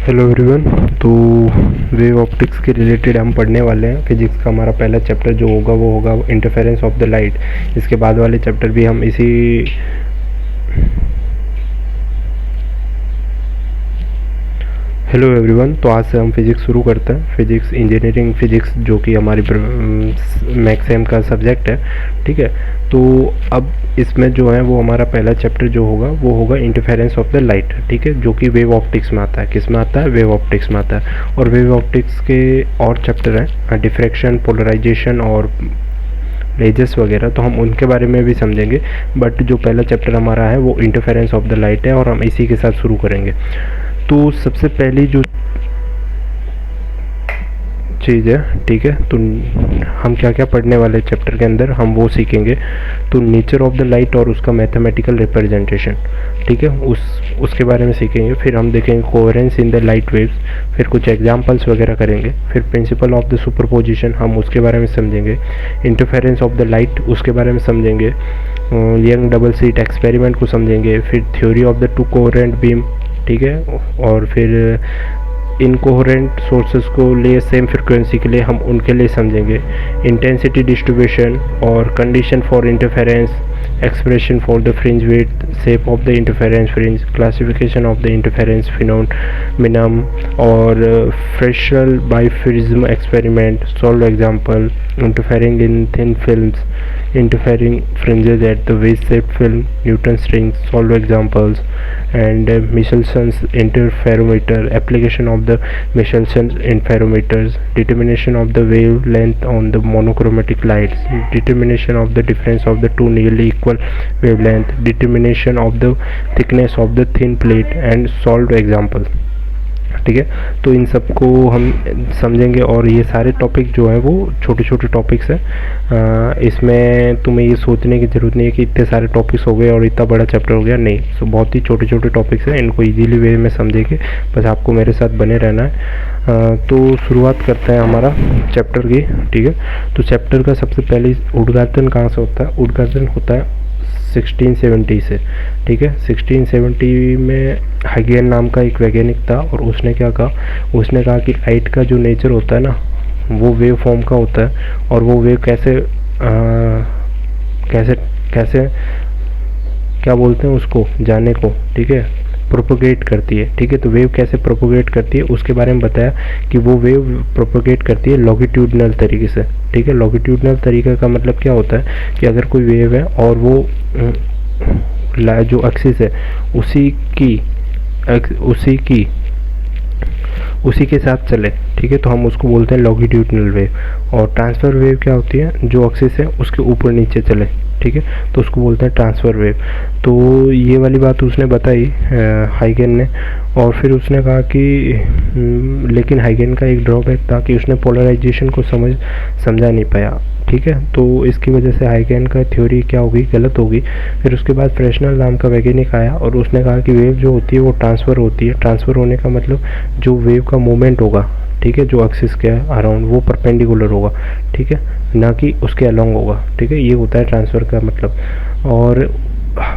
Hello everyone. तो wave optics के related हम पढ़ने वाले हैं। फिजिक्स का हमारा पहला चैप्टर जो होगा वो होगा इंटरफेरेंस ऑफ द लाइट। इसके बाद वाले चैप्टर भी हम इसी हेलो एवरीवन। तो आज से हम फिज़िक्स शुरू करते हैं। फिज़िक्स इंजीनियरिंग फिज़िक्स जो कि हमारी मैक्स का सब्जेक्ट है, ठीक है। तो अब इसमें जो है वो हमारा पहला चैप्टर जो होगा वो होगा इंटरफेरेंस ऑफ द लाइट, ठीक है, जो कि वेव ऑप्टिक्स में आता है। किस में आता है? वेव ऑप्टिक्स में आता है। और वेव ऑप्टिक्स के और चैप्टर हैं, डिफ्रैक्शन, पोलराइजेशन और लेजर्स वगैरह, तो हम उनके बारे में भी समझेंगे। बट जो पहला चैप्टर हमारा है वो इंटरफेरेंस ऑफ द लाइट है और हम इसी के साथ शुरू करेंगे। तो सबसे पहली जो चीज़ है, ठीक है, तो हम क्या क्या पढ़ने वाले चैप्टर के अंदर हम वो सीखेंगे। तो नेचर ऑफ द लाइट और उसका मैथमेटिकल रिप्रेजेंटेशन, ठीक है, उसके बारे में सीखेंगे। फिर हम देखेंगे coherence in the light waves, फिर कुछ एग्जांपल्स वगैरह करेंगे। फिर प्रिंसिपल ऑफ द सुपरपोजिशन हम उसके बारे में समझेंगे। इंटरफेरेंस ऑफ द लाइट उसके बारे में समझेंगे। यंग डबल स्लिट एक्सपेरिमेंट को समझेंगे। फिर theory of the two coherent beam, ठीक है, और फिर इनकोहेरेंट सोर्सेस को लिए सेम फ्रिक्वेंसी के लिए हम उनके लिए समझेंगे। इंटेंसिटी डिस्ट्रीब्यूशन और condition for interference, expression for the fringe width, shape of the interference fringe, classification of the interference phenomenon और Fresnel biprism experiment, solve example, interfering in thin films, interfering fringes at the waist-shaped film, Newton's rings, solve examples, and Michelson's interferometer, application of the Michelson interferometers, determination of the wavelength on the monochromatic lights, determination of the difference of the two nearly equal wavelength, determination of the thickness of the thin plate, and solved example, ठीक है। तो इन सब को हम समझेंगे और ये सारे टॉपिक जो हैं वो छोटे छोटे टॉपिक्स हैं। इसमें तुम्हें ये सोचने की ज़रूरत नहीं है कि इतने सारे टॉपिक्स हो गए और इतना बड़ा चैप्टर हो गया, नहीं। सो बहुत ही छोटे छोटे टॉपिक्स हैं, इनको इजीली वे में समझेंगे, बस आपको मेरे साथ बने रहना है। तो शुरुआत करते हैं हमारा चैप्टर की, ठीक है। तो चैप्टर का सबसे पहले उद्घाटन कहाँ से होता है? उद्घाटन होता है 1670 से, ठीक है। 1670 में हाइगेन नाम का एक वैज्ञानिक था और उसने क्या कहा? उसने कहा कि लाइट का जो नेचर होता है ना वो वेव फॉर्म का होता है और वो वेव कैसे कैसे क्या बोलते हैं उसको, जाने को, ठीक है, प्रोपोगेट करती है, ठीक है। तो वेव कैसे प्रोपोगेट करती है उसके बारे में बताया कि वो वेव प्रोपोगेट करती है लॉन्गिट्यूडनल तरीके से, ठीक है। लॉन्गिट्यूडनल तरीके का मतलब क्या होता है कि अगर कोई वेव है और वो जो एक्सिस है उसी के साथ चले, ठीक है, तो हम उसको बोलते हैं लॉन्गिट्यूडनल वेव। और ट्रांसफर वेव क्या होती है? जो एक्सिस है उसके ऊपर नीचे चले, ठीक है, तो उसको बोलते हैं ट्रांसफर वेव। तो ये वाली बात उसने बताई हाइगेन ने। और फिर उसने कहा कि लेकिन हाइगेन का एक ड्रॉबैक था कि उसने पोलराइजेशन को समझा नहीं पाया, ठीक है। तो इसकी वजह से हाइगेन का थ्योरी क्या होगी? गलत होगी। फिर उसके बाद फ्रेशनल नाम का वैज्ञानिक आया और उसने कहा कि वेव जो होती है वो ट्रांसफ़र होती है। ट्रांसफ़र होने का मतलब जो वेव का मूवमेंट होगा, ठीक है, जो एक्सिस के अराउंड वो परपेंडिकुलर होगा, ठीक है, ना कि उसके अलॉन्ग होगा, ठीक है। ये होता है ट्रांसफ़र का मतलब। और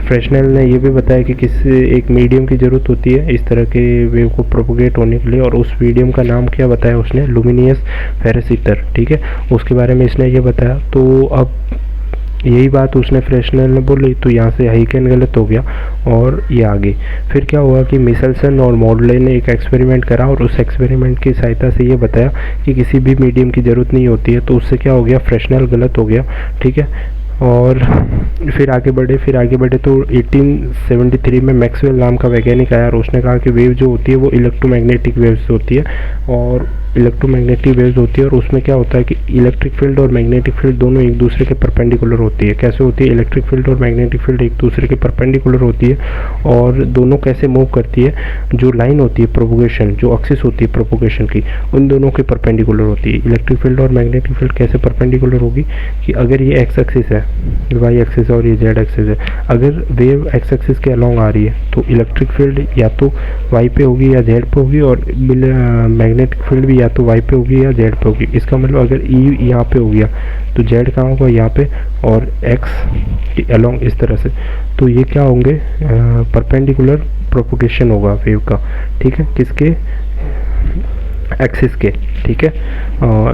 फ्रेशनल ने ये भी बताया कि किसी एक मीडियम की ज़रूरत होती है इस तरह के वेव को प्रोपोगेट होने के लिए, और उस मीडियम का नाम क्या बताया उसने? लुमिनियस फेरस ईथर, ठीक है, उसके बारे में इसने ये बताया। तो अब यही बात उसने फ्रेशनल ने बोली तो यहाँ से हाइगेन गलत हो गया और ये आगे। फिर क्या हुआ कि मिचेल्सन और मॉडले ने एक एक्सपेरिमेंट करा और उस एक्सपेरिमेंट की सहायता से ये बताया कि किसी भी मीडियम की ज़रूरत नहीं होती है। तो उससे क्या हो गया? फ्रेशनल गलत हो गया, ठीक है। और फिर आगे बढ़े तो 1873 में मैक्सवेल नाम का वैज्ञानिक आया और उसने कहा कि वेव जो होती है वो इलेक्ट्रोमैग्नेटिक वेव्स होती है और इलेक्ट्रोमैग्नेटिक वेव्स होती है और उसमें क्या होता है कि इलेक्ट्रिक फील्ड और मैग्नेटिक फील्ड दोनों एक दूसरे के परपेंडिकुलर होती है। कैसे होती है? इलेक्ट्रिक फील्ड और मैग्नेटिक फील्ड एक दूसरे के परपेंडिकुलर होती है और दोनों कैसे मूव करती है? जो लाइन होती है प्रोपोगेशन, जो एक्सिस होती है प्रोपोगेशन की, उन दोनों के परपेंडिकुलर होती है। इलेक्ट्रिक फील्ड और मैग्नेटिक फील्ड कैसे परपेंडिकुलर होगी कि अगर ये एक्स एक्सिस है, वाई एक्सिस और ये जेड एक्सिस है, अगर वेव एक्स एक्सिस के अलॉन्ग आ रही है तो इलेक्ट्रिक फील्ड या तो वाई पे होगी या जेड पे होगी और मैग्नेटिक फील्ड भी या तो वाई पे होगी या जेड पे होगी। इसका मतलब अगर ई यहाँ पे हो गया तो जेड कहाँ होगा? यहाँ पे, और एक्स अलॉन्ग इस तरह से। तो ये क्या होंगे? परपेंडिकुलर प्रोपोगेशन होगा वेव का, ठीक है, किसके? एक्सिस के, ठीक है।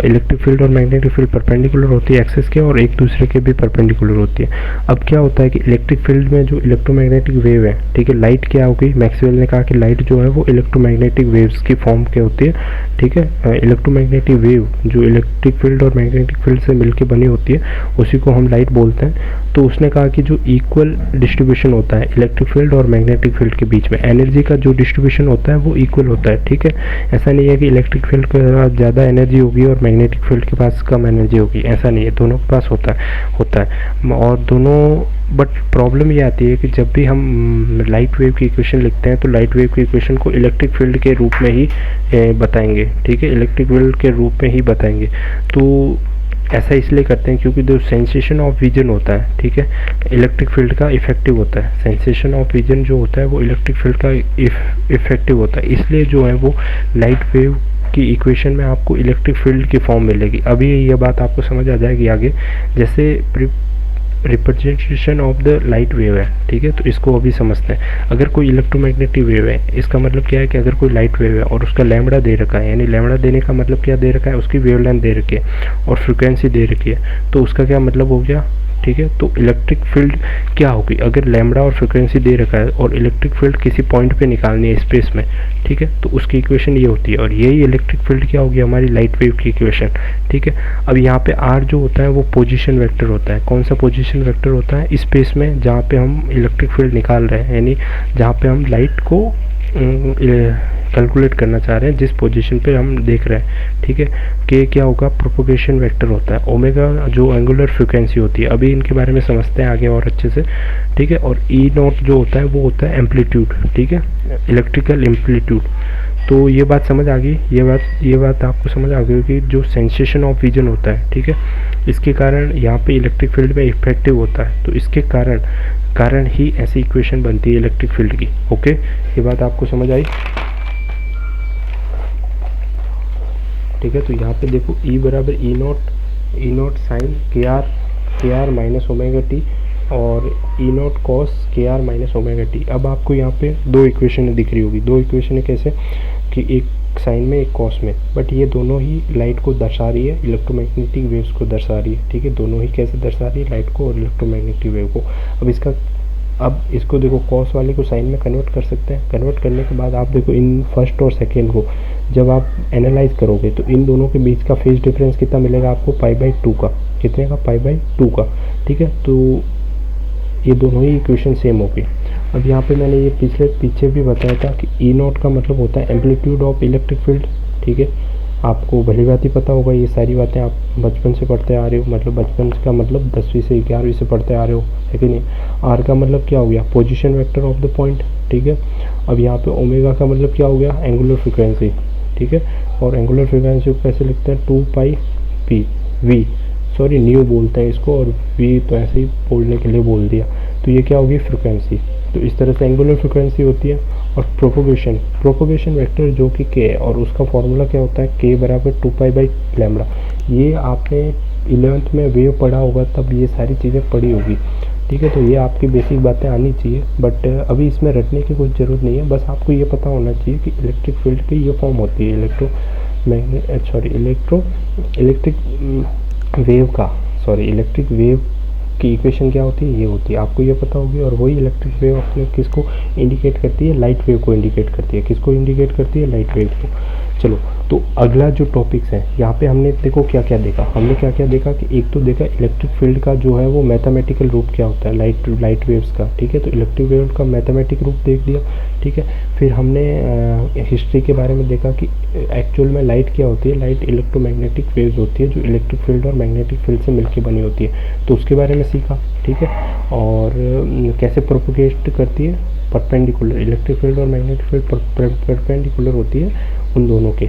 इलेक्ट्रिक फील्ड और मैग्नेटिक फील्ड परपेंडिकुलर होती है एक्सिस के और एक दूसरे के भी परपेंडिकुलर होती है। अब क्या होता है कि इलेक्ट्रिक फील्ड में जो इलेक्ट्रोमैग्नेटिक वेव है, ठीक है, लाइट क्या होगी, मैक्सवेल ने कहा कि लाइट जो है वो इलेक्ट्रोमैग्नेटिक वेव्स की फॉर्म के होती है, ठीक है। इलेक्ट्रोमैग्नेटिक वेव जो इलेक्ट्रिक फील्ड और मैग्नेटिक फील्ड से मिलकर बनी होती है उसी को हम लाइट बोलते हैं। तो उसने कहा कि जो इक्वल डिस्ट्रीब्यूशन होता है इलेक्ट्रिक फील्ड और मैग्नेटिक फील्ड के बीच में, एनर्जी का जो डिस्ट्रीब्यूशन होता है वो इक्वल होता है, ठीक है। ऐसा नहीं है कि इलेक्ट्रिक फील्ड के पास ज़्यादा एनर्जी होगी और मैग्नेटिक फील्ड के पास कम एनर्जी होगी, ऐसा नहीं है, दोनों के पास होता है और दोनों। बट प्रॉब्लम ये आती है कि जब भी हम लाइट वेव की इक्वेशन लिखते हैं तो लाइट वेव की इक्वेशन को इलेक्ट्रिक फील्ड के रूप में ही बताएंगे, ठीक है, इलेक्ट्रिक फील्ड के रूप में ही बताएंगे। तो ऐसा इसलिए करते हैं क्योंकि जो सेंसेशन ऑफ विजन होता है, ठीक है, इलेक्ट्रिक फील्ड का इफेक्टिव होता है। सेंसेशन ऑफ विजन जो होता है वो इलेक्ट्रिक फील्ड का इफेक्टिव होता है, इसलिए जो है वो लाइट वेव की इक्वेशन में आपको इलेक्ट्रिक फील्ड की फॉर्म मिलेगी। अभी ये बात आपको समझ आ जाएगी आगे। जैसे representation of the light wave है, ठीक है, तो इसको अभी समझते हैं। अगर कोई इलेक्ट्रोमैग्नेटिक वेव है, इसका मतलब क्या है कि अगर कोई लाइट वेव है और उसका लैम्बडा दे रखा है, यानी लैम्बडा देने का मतलब क्या दे रखा है, उसकी वेवलेंथ दे रखी है और फ्रीक्वेंसी दे रखी है, तो उसका क्या मतलब हो गया, ठीक है। तो इलेक्ट्रिक फील्ड क्या होगी, अगर लैम्बडा और फ्रीक्वेंसी दे रखा है और इलेक्ट्रिक फील्ड किसी पॉइंट पे निकालनी है स्पेस में, ठीक है, तो उसकी इक्वेशन ये होती है और यही इलेक्ट्रिक फील्ड क्या होगी, हमारी लाइट वेव की इक्वेशन, ठीक है। अब यहाँ पे आर जो होता है वो पोजीशन वेक्टर होता है। कौन सा पोजीशन वेक्टर होता है, स्पेस में जहाँ पे हम इलेक्ट्रिक फील्ड निकाल रहे हैं, यानी जहाँ पे हम लाइट को कैलकुलेट करना चाह रहे हैं, जिस पोजीशन पे हम देख रहे हैं, ठीक है, कि क्या होगा, प्रोपोगेशन वेक्टर होता है। ओमेगा जो एंगुलर फ्रीक्वेंसी होती है, अभी इनके बारे में समझते हैं आगे और अच्छे से, ठीक है। और ई नॉट जो होता है वो होता है एम्पलीट्यूड, ठीक है, इलेक्ट्रिकल एम्पलीट्यूड। तो ये बात समझ आ गई, ये बात आपको समझ आ गई कि जो सेंसेशन ऑफ विजन होता है, ठीक है, इसके कारण यहाँ पे इलेक्ट्रिक फील्ड में इफेक्टिव होता है, तो इसके कारण ही ऐसी इक्वेशन बनती है इलेक्ट्रिक फील्ड की। ओके, ये बात आपको समझ आई, ठीक है। तो यहाँ पे देखो E बराबर ई नॉट साइन के आर माइनस ओमेगा टी और ई नॉट कॉस के आर माइनस ओमेगा टी। अब आपको यहाँ पे दो इक्वेशन दिख रही होगी, दो इक्वेशन कैसे कि एक साइन में एक कॉस में, बट ये दोनों ही लाइट को दर्शा रही है, इलेक्ट्रोमैग्नेटिक वेव्स को दर्शा रही है, ठीक है। दोनों ही कैसे दर्शा रही है, लाइट को और इलेक्ट्रोमैग्नेटिक वेव को। अब इसको देखो, कॉस वाले को साइन में कन्वर्ट कर सकते हैं। कन्वर्ट करने के बाद आप देखो इन फर्स्ट और सेकेंड को जब आप एनालाइज करोगे तो इन दोनों के बीच का फेज डिफरेंस कितना मिलेगा आपको, π/2 का। कितने का, π/2 का, ठीक है। तो ये दोनों ही इक्वेशन सेम होगी। अब यहाँ पे मैंने ये पीछे भी बताया था कि ई नॉट का मतलब होता है एम्पलीट्यूड ऑफ इलेक्ट्रिक फील्ड, ठीक है। आपको भली बात ही पता होगा, ये सारी बातें आप बचपन से पढ़ते आ रहे हो, मतलब बचपन का मतलब 10वीं से 11वीं से पढ़ते आ रहे हो, है कि नहीं। आर का मतलब क्या हो गया, position vector of the point, ठीक है। अब यहाँ पे ओमेगा का मतलब क्या हो गया, एंगुलर फ्रीक्वेंसी, ठीक है। और एंगुलर फ्रीक्वेंसी को कैसे लिखते हैं, 2π वी, सॉरी न्यू बोलते हैं इसको, और वी तो ऐसे ही बोलने के लिए बोल दिया। तो ये क्या होगी, फ्रीक्वेंसी। तो इस तरह से एंगुलर फ्रीक्वेंसी होती है। और प्रोपोगेशन वेक्टर जो कि के है, और उसका फॉर्मूला क्या होता है, के बराबर 2π/λ। ये आपने 11th में वेव पढ़ा होगा, तब ये सारी चीज़ें पढ़ी होगी, ठीक है। तो ये आपकी बेसिक बातें आनी चाहिए, बट अभी इसमें रटने की कुछ ज़रूरत नहीं है। बस आपको ये पता होना चाहिए कि इलेक्ट्रिक फील्ड की ये फॉर्म होती है, इलेक्ट्रिक वेव की इक्वेशन क्या होती है, ये होती है, आपको ये पता होगी। और वही इलेक्ट्रिक वेव अपने किसको इंडिकेट करती है, लाइट वेव को इंडिकेट करती है। किसको इंडिकेट करती है, लाइट वेव को। चलो, तो अगला जो टॉपिक्स है यहाँ पे हमने देखो क्या क्या देखा, कि एक तो देखा इलेक्ट्रिक फील्ड का जो है वो मैथमेटिकल रूप क्या होता है, लाइट वेव्स का, ठीक है। तो इलेक्ट्रिक वेव का मैथमेटिक रूप देख दिया, ठीक है। फिर हमने हिस्ट्री के बारे में देखा कि एक्चुअल में लाइट क्या होती है, लाइट इलेक्ट्रोमैग्नेटिक वेव्स होती है जो इलेक्ट्रिक फील्ड और मैग्नेटिक फील्ड से मिलकर बनी होती है, तो उसके बारे में सीखा, ठीक है। और कैसे प्रोपोगेट करती है, परपेंडिकुलर, इलेक्ट्रिक फील्ड और मैग्नेटिक फील्ड परपेंडिकुलर होती है उन दोनों के,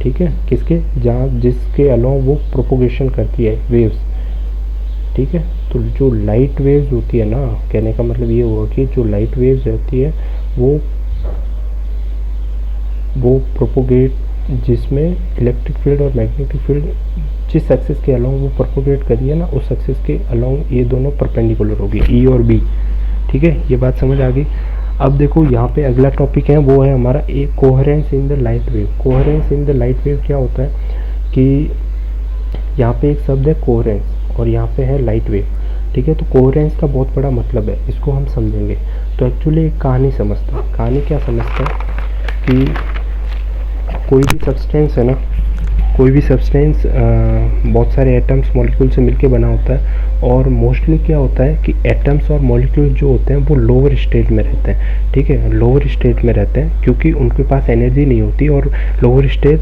ठीक है, किसके, जहाँ जिसके अलोंग वो प्रोपोगेशन करती है वेव्स, ठीक है। तो जो लाइट वेव्स होती है ना, कहने का मतलब ये हुआ कि जो लाइट वेव्स रहती है वो प्रोपोगेट, जिसमें इलेक्ट्रिक फील्ड और मैग्नेटिक फील्ड जिस एक्सिस के अलोंग वो प्रोपोगेट करिए ना, उस एक्सिस के अलोंग ये दोनों परपेंडिकुलर होगी, ई और बी, ठीक है। ये बात समझ आ गई। अब देखो यहाँ पे अगला टॉपिक है, वो है हमारा एक coherence in the light wave. Coherence in the light wave क्या होता है कि यहाँ पे एक शब्द है कोहेरेंस और यहाँ पे है लाइट वेव, ठीक है। तो कोहेरेंस का बहुत बड़ा मतलब है, इसको हम समझेंगे। तो एक्चुअली एक कहानी समझता है। कहानी क्या समझता है कि कोई भी सब्सटेंस है ना, कोई भी सब्सटेंस बहुत सारे एटम्स मॉलिक्यूल से मिलके बना होता है, और मोस्टली क्या होता है कि एटम्स और मॉलिक्यूल जो होते हैं वो लोअर स्टेट में रहते हैं, ठीक है। लोअर स्टेट में रहते हैं क्योंकि उनके पास एनर्जी नहीं होती, और लोअर स्टेट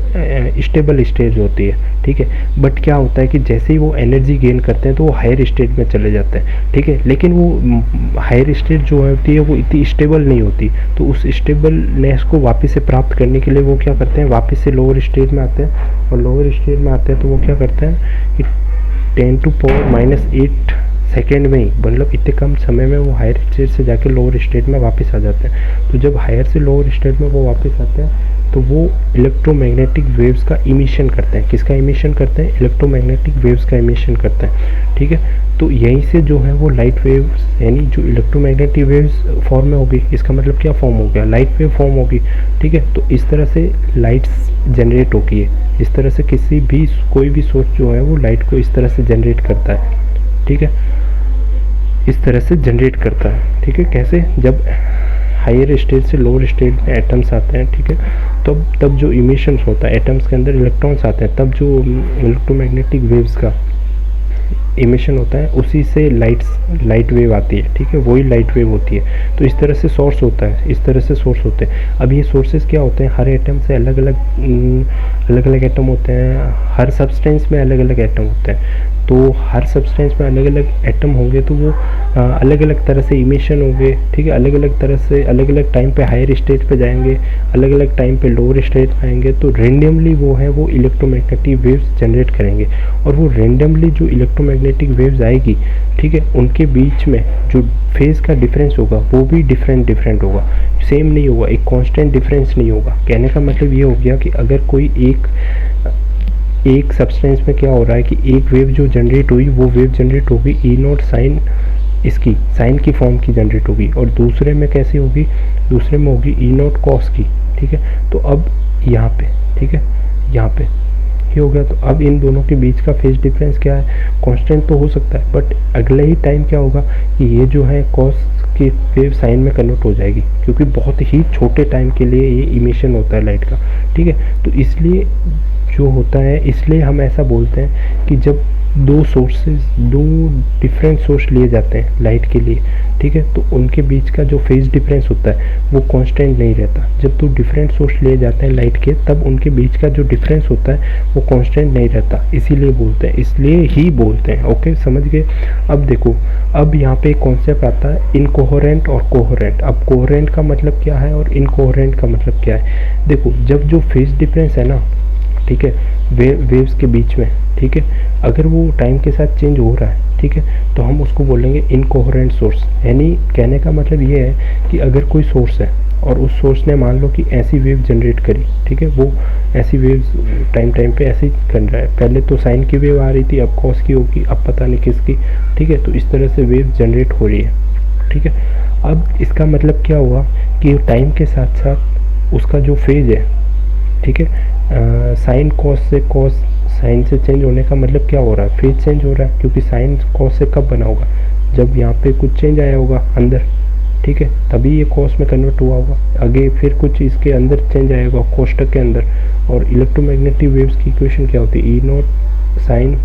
स्टेबल स्टेज होती है, ठीक है। बट क्या होता है कि जैसे ही वो एनर्जी गेन करते हैं तो वो हायर स्टेट में चले जाते हैं, ठीक है। लेकिन वो हायर स्टेट जो होती है वो इतनी स्टेबल नहीं होती, तो उस स्टेबलनेस को वापस से प्राप्त करने के लिए वो क्या करते हैं, वापस से लोअर स्टेट में आते हैं। और लोअर स्टेट में आते हैं तो वो क्या करते हैं कि 10⁻⁸ सेकेंड में ही, मतलब इतने कम समय में वो हायर स्टेट से जाके लोअर स्टेट में वापस आ जाते हैं। तो जब हायर से लोअर स्टेट में वो वापस आते हैं तो वो इलेक्ट्रोमैग्नेटिक वेव्स का इमिशन करते हैं। किसका इमिशन करते हैं? इलेक्ट्रोमैग्नेटिक वेव्स का इमिशन करते हैं, ठीक है। तो यहीं से जो है वो लाइट वेव्स, यानी जो इलेक्ट्रोमैग्नेटिक वेव्स फॉर्म में होगी, इसका मतलब क्या फॉर्म हो गया, लाइट वेव फॉर्म होगी, ठीक है। तो इस तरह से लाइट्स जनरेट होती है। इस तरह से किसी भी कोई भी सोर्स जो है वो लाइट को इस तरह से जनरेट करता है, ठीक है। इस तरह से जनरेट करता है, ठीक है। कैसे? जब हायर स्टेज से लोअर स्टेज में एटम्स आते हैं, ठीक है, तब जो इमिशंस होता है, एटम्स के अंदर इलेक्ट्रॉन्स आते हैं, तब जो इलेक्ट्रोमैग्नेटिक वेव्स का इमिशन होता है, उसी से लाइट वेव आती है, ठीक है। वही लाइट वेव होती है। तो इस तरह से सोर्स होता है, इस तरह से सोर्स होते हैं। अब ये सोर्सेज क्या होते हैं, हर एटम से अलग अलग एटम होते हैं, हर सब्सटेंस में अलग अलग एटम होते हैं। तो हर सब्सटेंस में अलग अलग एटम होंगे तो वो अलग अलग तरह से इमिशन होंगे, ठीक है। अलग अलग तरह से अलग अलग टाइम पे हायर स्टेज पे जाएंगे, अलग अलग टाइम पे लोअर स्टेज पे आएंगे। तो रेंडमली वो है वो इलेक्ट्रोमैग्नेटिक वेव्स जनरेट करेंगे, और वो रेंडमली जो इलेक्ट्रोमैग्नेटिक वेव्स आएगी, ठीक है, उनके बीच में जो फेज का डिफरेंस होगा वो भी डिफरेंट होगा, सेम नहीं होगा, एक कांस्टेंट डिफरेंस नहीं होगा। कहने का मतलब ये हो गया कि अगर कोई एक सब्सटेंस में क्या हो रहा है कि एक वेव जो जनरेट हुई, वो वेव जनरेट होगी E0 साइन, इसकी साइन की फॉर्म की जनरेट होगी, और दूसरे में कैसी होगी, दूसरे में होगी E0 कॉस की, ठीक है। तो अब यहाँ पे, ठीक है, यहाँ पे ये हो गया। तो अब इन दोनों के बीच का फेज डिफरेंस क्या है, कांस्टेंट तो हो सकता है, बट अगले ही टाइम क्या होगा कि ये जो है कॉस की वेव साइन में कन्वर्ट हो जाएगी, क्योंकि बहुत ही छोटे टाइम के लिए ये इमिशन होता है लाइट का, ठीक है। तो इसलिए जो होता है, इसलिए हम ऐसा बोलते हैं कि जब दो डिफरेंट सोर्स लिए जाते हैं लाइट के लिए, ठीक है, तो उनके बीच का जो फेज डिफरेंस होता है वो कांस्टेंट नहीं रहता। जब दो डिफरेंट सोर्स लिए जाते हैं लाइट के, तब उनके बीच का जो डिफरेंस होता है वो कांस्टेंट नहीं रहता, इसीलिए बोलते हैं, इसलिए ही बोलते हैं। ओके, समझ गए? अब देखो, अब यहाँ पे एक कॉन्सेप्ट आता है इनकोहेरेंट और कोहेरेंट। अब कोहेरेंट का मतलब क्या है और इनकोहेरेंट का मतलब क्या है? देखो, जब जो फेज डिफरेंस है ना, ठीक है, वेव्स के बीच में, ठीक है, अगर वो टाइम के साथ चेंज हो रहा है, ठीक है, तो हम उसको बोलेंगे इनकोहेरेंट सोर्स। यानी कहने का मतलब ये है कि अगर कोई सोर्स है और उस सोर्स ने मान लो कि ऐसी वेव जनरेट करी, ठीक है, वो ऐसी वेव्स टाइम पे ऐसे ही कर रहा है, पहले तो साइन की वेव आ रही थी, अब कॉस की होगी, अब पता नहीं किसकी, ठीक है। तो इस तरह से वेव जनरेट हो रही है, ठीक है। अब इसका मतलब क्या हुआ कि टाइम के साथ साथ उसका जो फेज है, ठीक है, साइन कॉस से कॉस साइन से चेंज होने का मतलब क्या हो रहा है, फेज चेंज हो रहा है, क्योंकि साइन कॉस से कब बना होगा, जब यहाँ पे कुछ चेंज आया होगा अंदर, ठीक है, तभी ये कॉस में कन्वर्ट हुआ होगा। आगे फिर कुछ इसके अंदर चेंज आएगा कोष्टक के अंदर। और इलेक्ट्रोमैग्नेटिक वेव्स की इक्वेशन क्या होती है, E0 साइन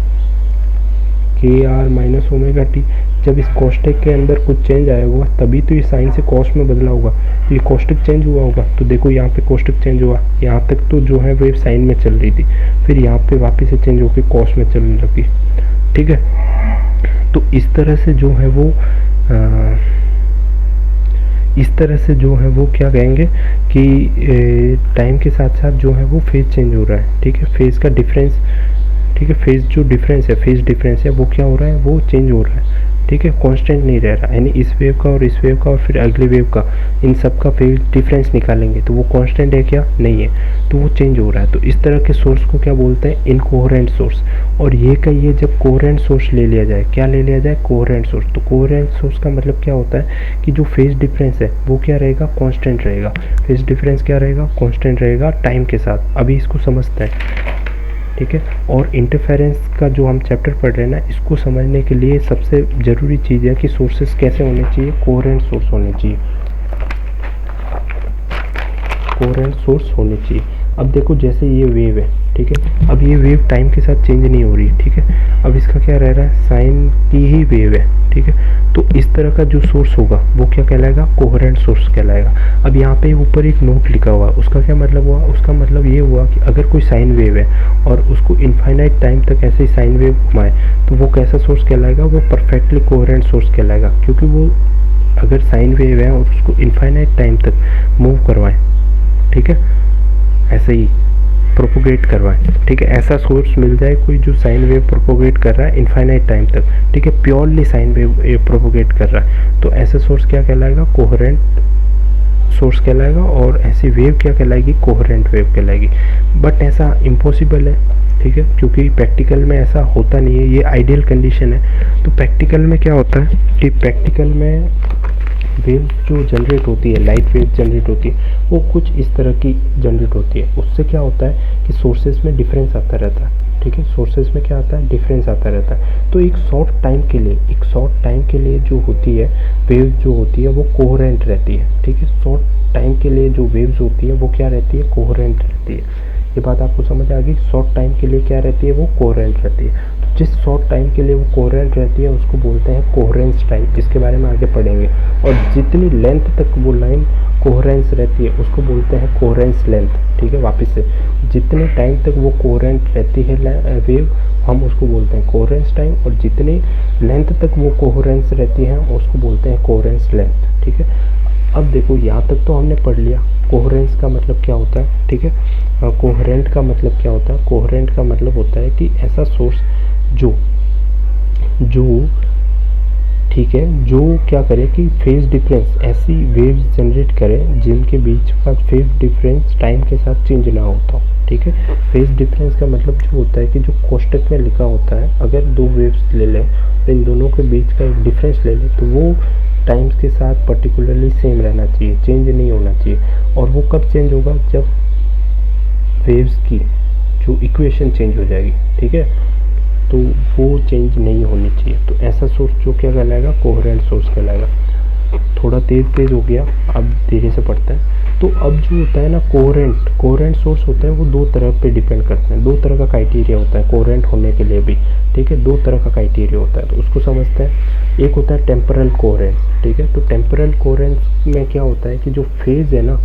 KR-ω-t। जब इस कोष्टक के अंदर कुछ चेंज आया होगा तभी तो ये साइन से कॉस में बदला होगा, ये कोष्टक चेंज हुआ होगा। तो देखो यहाँ पे कोष्टक चेंज हुआ, यहाँ तक तो जो है वेव साइन में चल रही थी, फिर यहाँ पे वापस से चेंज होकर कॉस में चलने लगी, ठीक है। तो इस तरह से जो है वो क्या कहेंगे कि टाइम के साथ साथ जो है वो फेज चेंज हो रहा है, ठीक है, फेज का डिफरेंस, ठीक है, फेज डिफरेंस है वो क्या हो रहा है, वो चेंज हो रहा है, ठीक है, कांस्टेंट नहीं रह रहा, यानी इस वेव का और इस वेव का और फिर अगले वेव का, इन सब का फेज डिफरेंस निकालेंगे तो वो कांस्टेंट है क्या, नहीं है, तो वो चेंज हो रहा है। तो इस तरह के सोर्स को क्या बोलते हैं, इनकोहेरेंट सोर्स। और ये का ये जब कोहेरेंट सोर्स ले लिया जाए, क्या ले लिया जाए, कोहेरेंट सोर्स। तो कोहेरेंट सोर्स का मतलब क्या होता है कि जो फेज डिफरेंस है वो क्या रहेगा, कांस्टेंट रहेगा। फेज डिफरेंस क्या रहेगा, कांस्टेंट रहेगा टाइम के साथ। अभी इसको समझते हैं, ठीक है। और इंटरफेरेंस का जो हम चैप्टर पढ़ रहे हैं ना, इसको समझने के लिए सबसे ज़रूरी चीज़ है कि सोर्सेस कैसे होने चाहिए, कोहेरेंट सोर्स होने चाहिए, कोहेरेंट सोर्स होने चाहिए। अब देखो जैसे ये वेव है, ठीक है, अब ये वेव टाइम के साथ चेंज नहीं हो रही, ठीक है। अब इसका क्या रह रहा है, साइन की ही वेव है, ठीक है। तो इस तरह का जो सोर्स होगा वो क्या कहलाएगा, कोहेरेंट सोर्स कहलाएगा। अब यहाँ पे ऊपर एक नोट लिखा हुआ है, उसका क्या मतलब हुआ, उसका मतलब ये हुआ कि अगर कोई साइन वेव है और उसको इनफाइनाइट टाइम तक ऐसे ही साइन वेव घुमाए तो वो कैसा सोर्स कहलाएगा, वो परफेक्टली कोहेरेंट सोर्स कहलाएगा। क्योंकि वो अगर साइन वेव है और उसको इनफाइनाइट टाइम तक मूव करवाएं, ठीक है, ऐसे ही प्रोपोगेट करवाएं, ठीक है, ऐसा सोर्स मिल जाए कोई जो साइन वेव प्रोपोगेट कर रहा है इनफाइनाइट टाइम तक, ठीक है, प्योरली साइन वेव प्रोपोगेट कर रहा है, तो ऐसा सोर्स क्या कहलाएगा, कोहेरेंट सोर्स कहलाएगा। और ऐसी वेव क्या कहलाएगी, कोहेरेंट वेव कहलाएगी। बट ऐसा इम्पॉसिबल है, ठीक है, क्योंकि प्रैक्टिकल में ऐसा होता नहीं है, ये आइडियल कंडीशन है। तो प्रैक्टिकल में क्या होता है कि प्रैक्टिकल में वेव जो जनरेट होती है, लाइट वेव जनरेट होती है, वो कुछ इस तरह की जनरेट होती है। उससे क्या होता है कि सोर्सेज में डिफरेंस आता रहता है, ठीक है, सोर्सेज में क्या आता है, डिफरेंस आता रहता है। तो एक शॉर्ट टाइम के लिए जो होती है वेव जो होती है वो कोहेरेंट रहती है, ठीक है। शॉर्ट टाइम के लिए जो वेव्स होती है वो क्या रहती है, कोहेरेंट रहती है। ये बात आपको समझ आ गई, शॉर्ट टाइम के लिए क्या रहती है, वो कोहेरेंट रहती है। तो जिस शॉर्ट टाइम के लिए वो कोहेरेंट रहती है उसको बोलते हैं कोहेरेंस टाइम, इसके बारे में आगे पढ़ेंगे। और जितनी लेंथ तक वो लाइन कोहेरेंस रहती है उसको बोलते हैं कोहेरेंस लेंथ, ठीक है। वापस से, जितने टाइम तक वो कोहेरेंट रहती है वेव, हम उसको बोलते हैं कोहेरेंस टाइम, और जितनी लेंथ तक वो कोहेरेंस रहती है उसको बोलते हैं कोहेरेंस लेंथ, ठीक है। अब देखो यहाँ तक तो हमने पढ़ लिया कोहेरेंस का मतलब क्या होता है, ठीक है। कोहेरेंट का मतलब क्या होता है, कोहेरेंट का मतलब होता है कि ऐसा सोर्स जो ठीक है, जो क्या करे कि फेज डिफरेंस, ऐसी वेव्स जनरेट करे जिनके बीच का फेज डिफरेंस टाइम के साथ चेंज ना होता हो, ठीक है। फेज डिफरेंस का मतलब जो होता है कि जो कोष्टक में लिखा होता है, अगर दो वेव्स ले लें तो इन दोनों के बीच का एक डिफरेंस ले लें तो वो टाइम्स के साथ पर्टिकुलरली सेम रहना चाहिए, चेंज नहीं होना चाहिए। और वो कब चेंज होगा, जब वेव्स की जो इक्वेशन चेंज हो जाएगी, ठीक है, तो वो चेंज नहीं होनी चाहिए। तो ऐसा सोर्स जो क्या कहलाएगा, कोहेरेंट सोर्स कहलाएगा। थोड़ा तेज हो गया, अब धीरे से पढ़ते हैं। तो अब जो होता है ना, कोहेरेंट सोर्स होते हैं वो दो तरह पे डिपेंड करते हैं, दो तरह का क्राइटेरिया होता है कोहेरेंट होने के लिए भी, ठीक है, दो तरह का क्राइटेरिया होता है। तो उसको समझते हैं। एक होता है टेम्पोरल कोहेरेंस, ठीक है। तो टेम्पोरल कोहेरेंस में क्या होता है कि जो फेज है ना,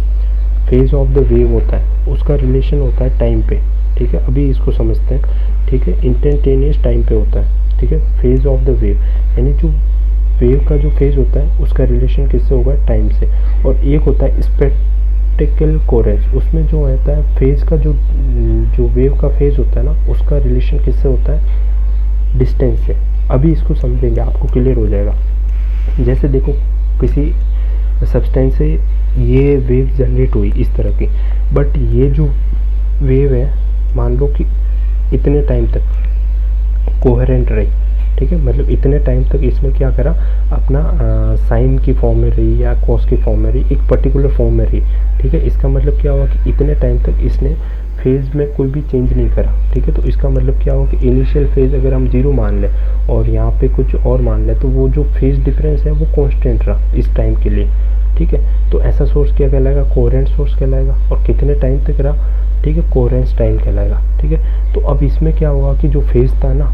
फेज ऑफ द वेव होता है, उसका रिलेशन होता है टाइम पे, ठीक है। अभी इसको समझते हैं, ठीक है। इंस्टेंटेनियस टाइम पे होता है, ठीक है, फेज ऑफ द वेव, यानी जो वेव का जो फेज होता है उसका रिलेशन किससे होगा, टाइम से। और एक होता है स्पेक्ट्रिकल कोहेरेंस, उसमें जो होता है फेज का जो वेव का फेज होता है ना, उसका रिलेशन किससे होता है, डिस्टेंस से। अभी इसको समझेंगे, आपको क्लियर हो जाएगा। जैसे देखो, किसी सब्सटेंस से ये वेव जनरेट हुई इस तरह की, बट ये जो वेव है मान लो कि इतने टाइम तक कोहेरेंट रही, ठीक है, मतलब इतने टाइम तक इसमें क्या करा, अपना साइन की फॉर्म में रही या कॉस की फॉर्म में रही, एक पर्टिकुलर फॉर्म में रही, ठीक है। इसका मतलब क्या हुआ कि इतने टाइम तक इसने फेज में कोई भी चेंज नहीं करा, ठीक है। तो इसका मतलब क्या हुआ कि इनिशियल फेज अगर हम 0 मान लें और यहाँ पे कुछ और मान लें तो वो जो फेज डिफरेंस है वो कांस्टेंट रहा इस टाइम के लिए, ठीक है। तो ऐसा सोर्स क्या कहलाएगा, कोहेरेंट सोर्स कहलाएगा। और कितने टाइम तक रहा, ठीक है, कोहेरेंस टाइम कहलाएगा, ठीक है। तो अब इसमें क्या हुआ कि जो फेज था ना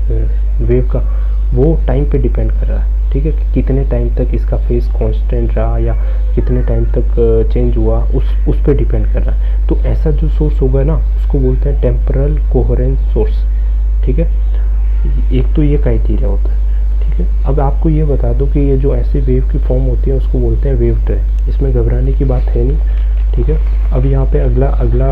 वेव का, वो टाइम पे डिपेंड कर रहा है, ठीक है, कि कितने टाइम तक इसका फेज कांस्टेंट रहा या कितने टाइम तक चेंज हुआ, उस पे डिपेंड कर रहा है। तो ऐसा जो सोर्स होगा ना उसको बोलते हैं टेम्पोरल कोहेरेंस सोर्स, ठीक है। एक तो ये क्राइटेरिया होता है, ठीक है। अब आपको ये बता दो कि ये जो ऐसी वेव की फॉर्म होती है उसको बोलते हैं वेव ट्रे, इसमें घबराने की बात है नहीं, ठीक है। अब यहाँ पे अगला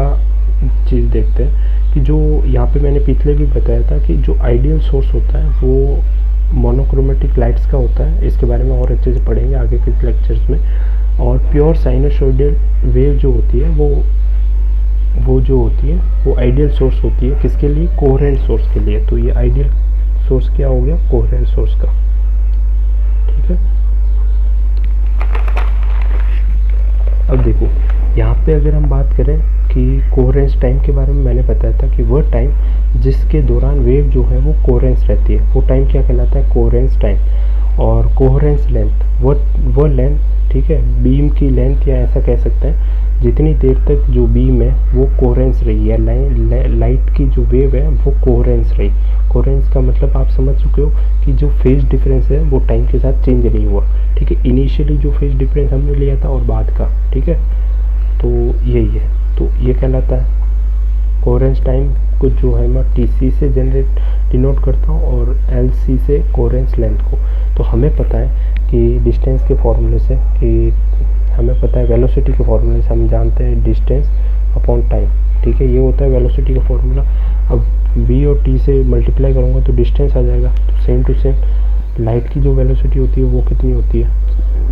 चीज़ देखते हैं कि जो यहाँ पे मैंने पिछले भी बताया था कि जो आइडियल सोर्स होता है वो मोनोक्रोमेटिक लाइट्स का होता है, इसके बारे में और अच्छे से पढ़ेंगे आगे के लेक्चर्स में। और प्योर साइनसोइडल वेव जो होती है वो जो होती है वो आइडियल सोर्स होती है, किसके लिए? कोहेरेंट सोर्स के लिए। तो ये आइडियल सोर्स क्या हो गया? कोहेरेंट सोर्स का, ठीक है। अब देखो यहाँ पे अगर हम बात करें कि कोहेरेंस टाइम के बारे में, मैंने बताया था कि वह टाइम जिसके दौरान वेव जो है वो कोहेरेंस रहती है, वो टाइम क्या कहलाता है? Coherence time. और कोहेरेंस लेंथ वो लेंथ, ठीक है, बीम की लेंथ, या ऐसा कह सकते हैं जितनी देर तक जो बीम है वो कोहेरेंस रही है, लाइट की जो वेव है वो कोहेरेंस रही। कोहेरेंस का मतलब आप समझ चुके हो कि जो फेज डिफरेंस है वो टाइम के साथ चेंज नहीं हुआ, ठीक है। इनिशियली जो फेज डिफरेंस हमने लिया था और बाद का, ठीक है, तो यही है। तो ये कहलाता है कोहेरेंस टाइम को, जो है मैं टीसी से डिनोट करता हूँ और एलसी से कोहेरेंस लेंथ को। तो हमें पता है कि डिस्टेंस के फॉर्मूले से, कि हमें पता है वेलोसिटी के फॉर्मूले से हम जानते हैं डिस्टेंस अपॉन टाइम, ठीक है। ये होता है वेलोसिटी का फॉर्मूला। अब v और t से मल्टीप्लाई करूँगा तो डिस्टेंस आ जाएगा। तो सेम टू सेम लाइट की जो वेलोसिटी होती है वो कितनी होती है?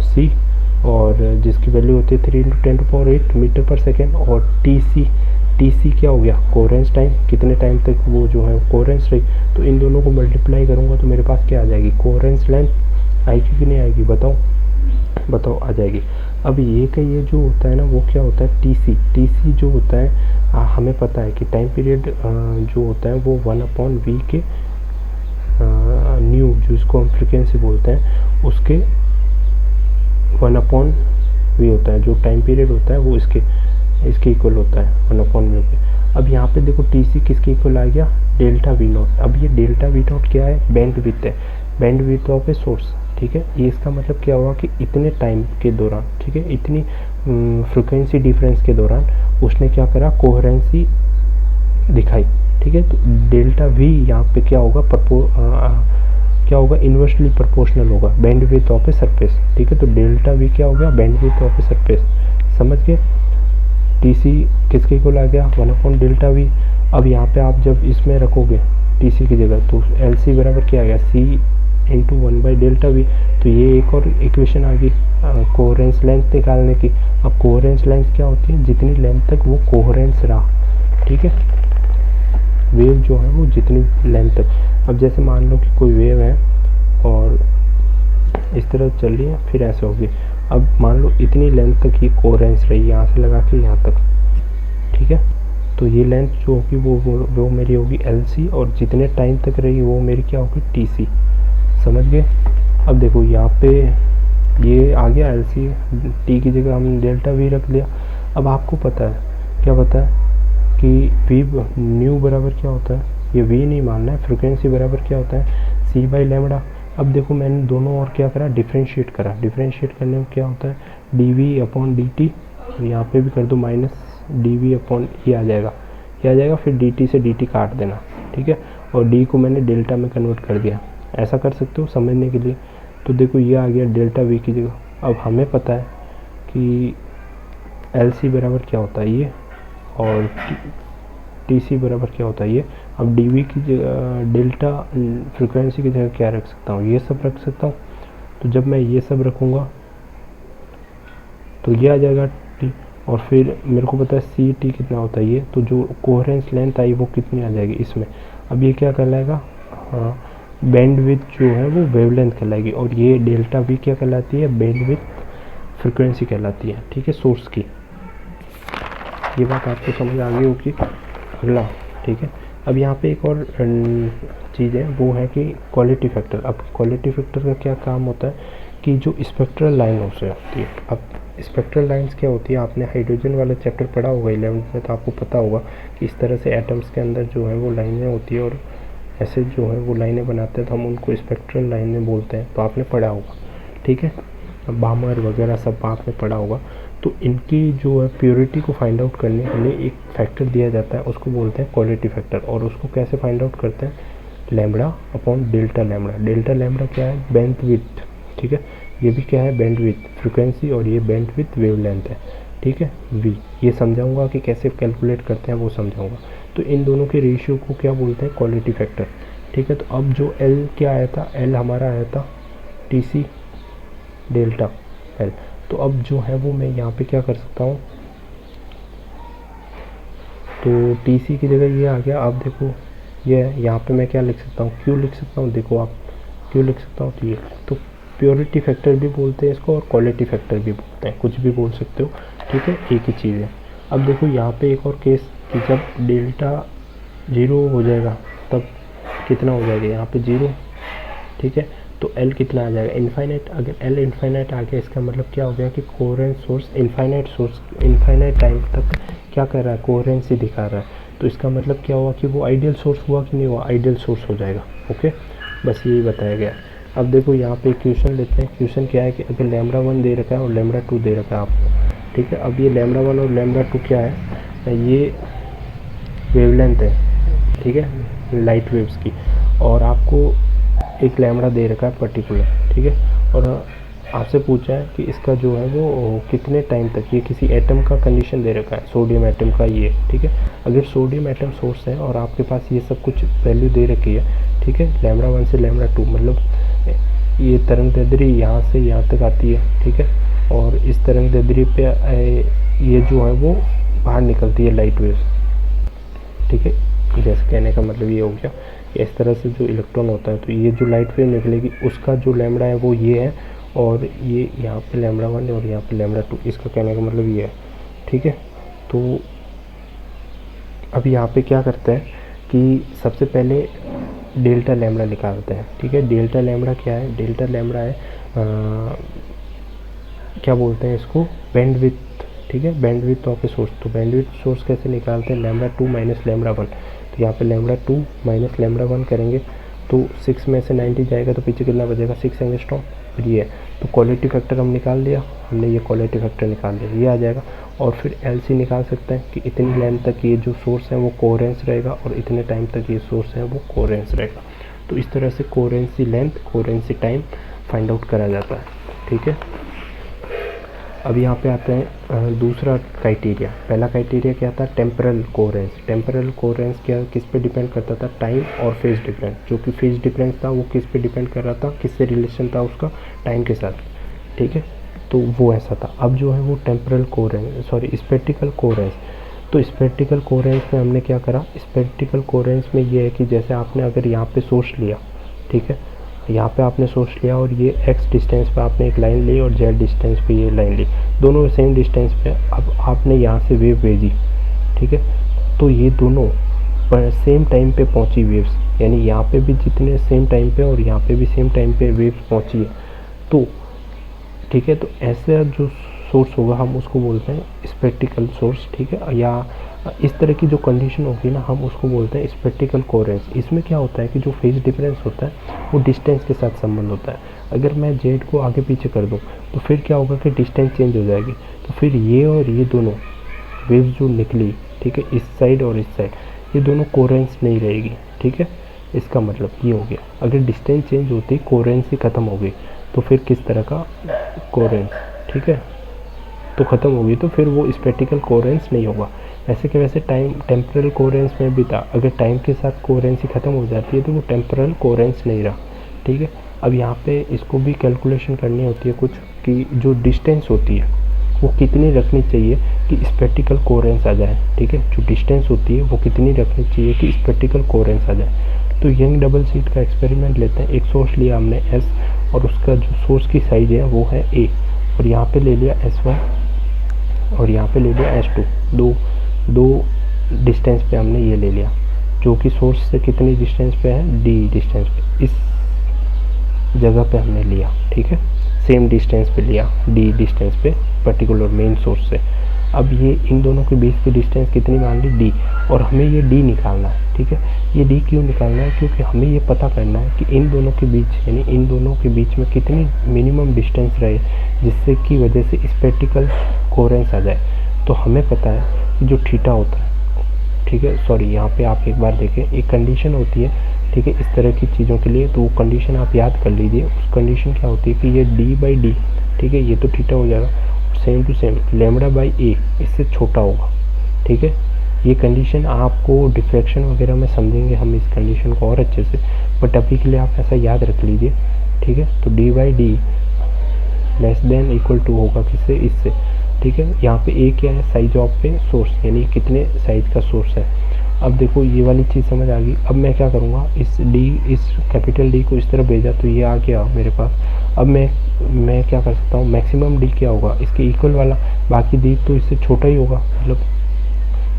c, और जिसकी वैल्यू होती है 3 × 10⁸ मीटर पर सेकेंड। और टीसी क्या हो गया? कोहेरेंस टाइम, कितने टाइम तक वो जो है कोहेरेंस रही। तो इन दोनों को मल्टीप्लाई करूँगा तो मेरे पास क्या आ जाएगी? कोहेरेंस लेंथ आएगी कि नहीं आएगी? बताओ आ जाएगी। अब ये जो होता है ना वो क्या होता है? टीसी जो होता है, हमें पता है कि टाइम पीरियड जो होता है वो 1/v के न्यू, जो इसको हम फ्रीक्वेंसी बोलते हैं, उसके 1/v होता है। जो टाइम पीरियड होता है वो इसके इक्वल होता है 1/v के। अब यहाँ पे देखो टीसी किसके इक्वल आ गया? Delta we not. अब ये डेल्टा वी नॉट क्या है? बैंड विड्थ है, band width of a source, ठीक है। ये इसका मतलब क्या हुआ कि इतने टाइम के दौरान, ठीक है, इतनी फ्रिक्वेंसी डिफरेंस के दौरान उसने क्या करा? कोहेरेंसी दिखाई, ठीक है। तो डेल्टा वी यहाँ पे क्या होगा? क्या होगा? इन्वर्सली प्रोपोर्शनल होगा band width of a surface, ठीक है। तो डेल्टा वी क्या हो गया? Band width of a surface, समझ गए। टीसी किसके इक्वल आ गया? 1/डेल्टा वी। अब यहाँ पे आप जब इसमें रखोगे टीसी की जगह तो एलसी बराबर क्या आ गया? सी इंटू 1/डेल्टा वी। तो ये एक और इक्वेशन आ गई कोहेरेंस लेंथ निकालने की। अब कोहेरेंस लेंथ क्या होती है? जितनी लेंथ तक वो कोहेरेंस रहा, ठीक है, वेव जो है वो जितनी लेंथ तक। अब जैसे मान लो कि कोई वेव है और इस तरह चल रही है, फिर ऐसे होगी। अब मान लो इतनी लेंथ तक ये कोहेरेंस रही, यहाँ से लगा के यहाँ तक, ठीक है। तो ये लेंथ जो होगी वो मेरी होगी एलसी, और जितने टाइम तक रही वो मेरी क्या होगी? टीसी, समझ गए। अब देखो यहाँ पे ये आ गया एलसी, टी की जगह हम डेल्टा वी रख लिया। अब आपको पता है, क्या पता है कि वी न्यू बराबर क्या होता है? ये वी नहीं मानना है, फ्रिक्वेंसी बराबर क्या होता है? सी बाई लैम्बडा। अब देखो मैंने दोनों और क्या करा? डिफ्रेंशिएट करा। डिफ्रेंशिएट करने में क्या होता है? D V upon D T, यहाँ पे भी कर दो माइनस डी वी अपॉन ये आ जाएगा, फिर डी टी से डी टी काट देना, ठीक है। और डी को मैंने डेल्टा में कन्वर्ट कर दिया, ऐसा कर सकते हो समझने के लिए। तो देखो ये आ गया डेल्टा वी की जगह। अब हमें पता है कि एल सी बराबर क्या होता है ये, और टी सी बराबर क्या होता है ये। अब डी वी की जगह डेल्टा फ्रिक्वेंसी की जगह क्या रख सकता हूँ? ये सब रख सकता हूँ। तो जब मैं ये सब रखूँगा तो ये आ जाएगा टी, और फिर मेरे को पता है सी टी कितना होता है ये, तो जो कोहेरेंस लेंथ आई वो कितनी आ जाएगी इसमें। अब ये क्या कहलाएगा? बैंड विड्थ जो है वो वेवलेंथ कहलाएगी, और ये डेल्टा वी क्या कहलाती है? बैंड विड्थ फ्रिक्वेंसी कहलाती है, ठीक है, सोर्स की। ये बात आपको समझ आ गई होगी। अगला, ठीक है। अब यहाँ पे एक और चीज़ है, वो है कि क्वालिटी फैक्टर। अब क्वालिटी फैक्टर का क्या काम होता है कि जो स्पेक्ट्रल लाइन से होती है। अब स्पेक्ट्रल लाइंस क्या होती है? आपने हाइड्रोजन वाला चैप्टर पढ़ा होगा 11th में, तो आपको पता होगा कि इस तरह से एटम्स के अंदर जो है वो लाइनें होती है, और ऐसे जो है वो लाइनें बनाते हैं, तो हम उनको स्पेक्ट्रल लाइनें बोलते हैं। तो आपने पढ़ा होगा, ठीक है, बामर वगैरह सब आपने पढ़ा होगा। तो इनकी जो है प्योरिटी को फाइंड आउट करने के लिए एक फैक्टर दिया जाता है, उसको बोलते हैं क्वालिटी फैक्टर। और उसको कैसे फाइंड आउट करते हैं? Lambda upon delta lambda. Delta lambda क्या है? बैंडविड्थ, ठीक है। ये भी क्या है? बैंडविड्थ फ्रीक्वेंसी, और ये बैंडविड्थ वेवलेंथ है, ठीक है, वी। ये समझाऊंगा कि कैसे कैलकुलेट करते हैं, वो समझाऊंगा। तो इन दोनों के रेशियो को क्या बोलते हैं? Quality factor. ठीक है। तो अब जो एल क्या आया था, एल हमारा आया था टी सी डेल्टा एल। तो अब जो है वो मैं यहाँ पे क्या कर सकता हूँ, तो टी सी की जगह ये आ गया। आप देखो ये यहाँ पे मैं क्या लिख सकता हूँ, क्यू लिख सकता हूँ। देखो आप क्यू लिख सकता हूँ, तो ये तो प्योरिटी फैक्टर भी बोलते हैं इसको और क्वालिटी फैक्टर भी बोलते हैं, कुछ भी बोल सकते हो, ठीक है, एक ही चीज़ है। अब देखो यहाँ पे एक और केस कि जब डेल्टा 0 हो जाएगा तब कितना हो जाएगा, यहाँ पे 0, ठीक है। तो एल कितना आ जाएगा, इनफाइनाइट। अगर एल इनफाइनाइट आ गया इसका मतलब क्या हो गया कि कोहेरेंट सोर्स इनफाइनाइट टाइम तक क्या कर रहा है, कोहेरेंसी दिखा रहा है। तो इसका मतलब क्या हुआ कि वो आइडियल सोर्स हुआ कि नहीं हुआ, आइडियल सोर्स हो जाएगा। ओके, बस यही बताया गया। अब देखो यहाँ पे क्वेश्चन लेते हैं। क्वेश्चन क्या है कि अगर लैम्बडा 1 दे रखा है और लैम्बडा 2 दे रखा है आपको, ठीक है। अब ये लैम्बडा 1 और लैम्बडा 2 क्या है, ये वेवलेंथ है, ठीक है, लाइट वेव्स की। और आपको एक लैम्बडा दे रखा है पर्टिकुलर, ठीक है। और आपसे पूछा है कि इसका जो है वो कितने टाइम तक, ये किसी एटम का कंडीशन दे रखा है, सोडियम एटम का ये, ठीक है। अगर सोडियम एटम सोर्स है और आपके पास ये सब कुछ वैल्यू दे रखी है, ठीक है, लैम्बडा 1 से लैम्बडा 2, मतलब ये तरंग दैर्ध्य यहाँ से यहाँ तक आती है, ठीक है। और इस तरंग दैर्ध्य पे ये जो है वो बाहर निकलती है लाइट वेव्स, ठीक है। जैसे कहने का मतलब ये हो गया, इस तरह से जो इलेक्ट्रॉन होता है, तो ये जो लाइट वेव निकलेगी उसका जो लैम्बडा है वो ये है, और ये यहाँ पे लैम्बडा 1 और यहाँ पे लैम्बडा 2, इसका कहने का मतलब ये है, ठीक है। तो अब यहाँ पे क्या करते हैं कि सबसे पहले डेल्टा लैम्बडा निकालते हैं, ठीक है। डेल्टा लैम्बडा क्या है, डेल्टा लैम्बडा है क्या बोलते हैं इसको, बैंडविड्थ, ठीक है, बैंडविड्थ ऑफ ए सोर्स। तो बैंडविड्थ सोर्स कैसे निकालते हैं, लैम्बडा 2 माइनस लैम्बडा 1। तो यहाँ पे लैम्बडा 2 माइनस लैम्बडा 1 करेंगे तो 6 में से 90 जाएगा तो पीछे कितना बचेगा, 6 एंगस्ट्रॉम, फिर ये है। तो क्वालिटी फैक्टर हम निकाल लिया, हमने ये क्वालिटी फैक्टर निकाल लिया, ये आ जाएगा। और फिर एलसी निकाल सकते हैं कि इतनी लेंथ तक ये जो सोर्स है वो कोहेरेंस रहेगा और इतने टाइम तक ये सोर्स है वो कोहेरेंस रहेगा। तो इस तरह से coherency length, coherency time find out करा जाता है, ठीक है। अब यहाँ पे आते हैं दूसरा क्राइटेरिया। पहला क्राइटेरिया क्या था, टेम्परल कोहेरेंस। टेम्परल कोहेरेंस क्या, किस पे डिपेंड करता था, टाइम और फेज डिफरेंस। जो कि फेज डिफरेंस था वो किस पे डिपेंड कर रहा था, किससे रिलेशन था उसका, टाइम के साथ, ठीक है। तो वो ऐसा था। अब जो है वो टेम्परल कोहेरेंस, सॉरी स्पेक्ट्रिकल कोहेरेंस। तो स्पेक्ट्रिकल कोहेरेंस में हमने क्या करा, स्पेक्ट्रिकल कोहेरेंस में ये है कि जैसे आपने अगर यहाँ पे सोर्स लिया, ठीक है, यहाँ पे आपने सोर्स लिया और ये x डिस्टेंस पे आपने एक लाइन ली और z डिस्टेंस पे ये लाइन ली, दोनों सेम डिस्टेंस पे। अब आपने यहाँ से वेव भेजी, ठीक है, तो ये दोनों पर सेम टाइम पे पहुँची वेव्स, यानी यहाँ पे भी जितने सेम टाइम पे और यहाँ पे भी सेम टाइम पे वेव्स पहुँची है। तो ठीक है, तो ऐसा जो सोर्स होगा हम उसको बोलते हैं स्पेक्ट्रिकल सोर्स, ठीक है। या इस तरह की जो कंडीशन होगी ना हम उसको बोलते हैं स्पेक्ट्रिकल कोहेरेंस। इसमें क्या होता है कि जो फेज डिफरेंस होता है वो डिस्टेंस के साथ संबंध होता है। अगर मैं जेड को आगे पीछे कर दूं तो फिर क्या होगा कि डिस्टेंस चेंज हो जाएगी, तो फिर ये और ये दोनों वेव्स जो निकली, ठीक है, इस साइड और इस साइड, ये दोनों कोहेरेंस नहीं रहेगी, ठीक है। इसका मतलब ये हो गया, अगर डिस्टेंस चेंज होती कोहेरेंसी खत्म हो गई तो फिर किस तरह का कोहेरेंस, ठीक है, तो ख़त्म होगी, तो फिर वो स्पेक्ट्रिकल कोहेरेंस नहीं होगा। वैसे कि वैसे टाइम टेम्परल कोहेरेंस में भी था, अगर टाइम के साथ कोहेरेंसी ख़त्म हो जाती है तो वो टेम्परल कोहेरेंस नहीं रहा, ठीक है। अब यहाँ पे इसको भी कैलकुलेशन करनी होती है कुछ, कि जो डिस्टेंस होती है वो कितनी रखनी चाहिए कि स्पेक्ट्रिकल कोहेरेंस आ जाए, ठीक है। जो डिस्टेंस होती है वो कितनी रखनी चाहिए कि स्पेक्ट्रिकल कोहेरेंस आ जाए। तो यंग डबल स्लिट का एक्सपेरिमेंट लेते हैं। एक सोर्स लिया हमने S और उसका जो सोर्स की साइज है वो है A, और यहाँ पे ले लिया S1 और यहाँ पे ले लिया S2। दो डिस्टेंस पे हमने ये ले लिया, जो कि सोर्स से कितनी डिस्टेंस पे है, D डिस्टेंस पे, इस जगह पे हमने लिया, ठीक है, सेम डिस्टेंस पे लिया, D डिस्टेंस पे पर्टिकुलर मेन सोर्स से। अब ये इन दोनों के बीच की डिस्टेंस कितनी मान ली, D, और हमें ये D निकालना है, ठीक है। ये D क्यों निकालना है, क्योंकि हमें ये पता करना है कि इन दोनों के बीच, यानी इन दोनों के बीच में कितनी मिनिमम डिस्टेंस रहे जिससे की वजह से स्पेक्ट्रिकल कोहेरेंस आ जाए। तो हमें पता है कि जो थीटा होता है, ठीक है, सॉरी यहाँ पे आप एक बार देखें, एक कंडीशन होती है, ठीक है, इस तरह की चीज़ों के लिए, तो वो कंडीशन आप याद कर लीजिए। उस कंडीशन क्या होती है कि ये D/D, ठीक है, ये तो थीटा हो जाएगा, same to same lambda by a इससे छोटा होगा, ठीक है। ये कंडीशन आपको डिफ्रैक्शन वगैरह में समझेंगे हम इस कंडीशन को और अच्छे से, बट अभी के लिए आप ऐसा याद रख लीजिए, ठीक है। तो D by D less than equal to होगा किससे, इससे, ठीक है। यहाँ पे ए क्या है, साइज ऑफ पे सोर्स, यानी कितने साइज का सोर्स है। अब देखो ये वाली चीज़ समझ आ गई। अब मैं क्या करूँगा, इस कैपिटल डी को इस तरफ भेजा तो ये आ गया मेरे पास। अब मैं क्या कर सकता हूँ, मैक्सिमम डी क्या होगा, इसके इक्वल वाला, बाकी डी तो इससे छोटा ही होगा, मतलब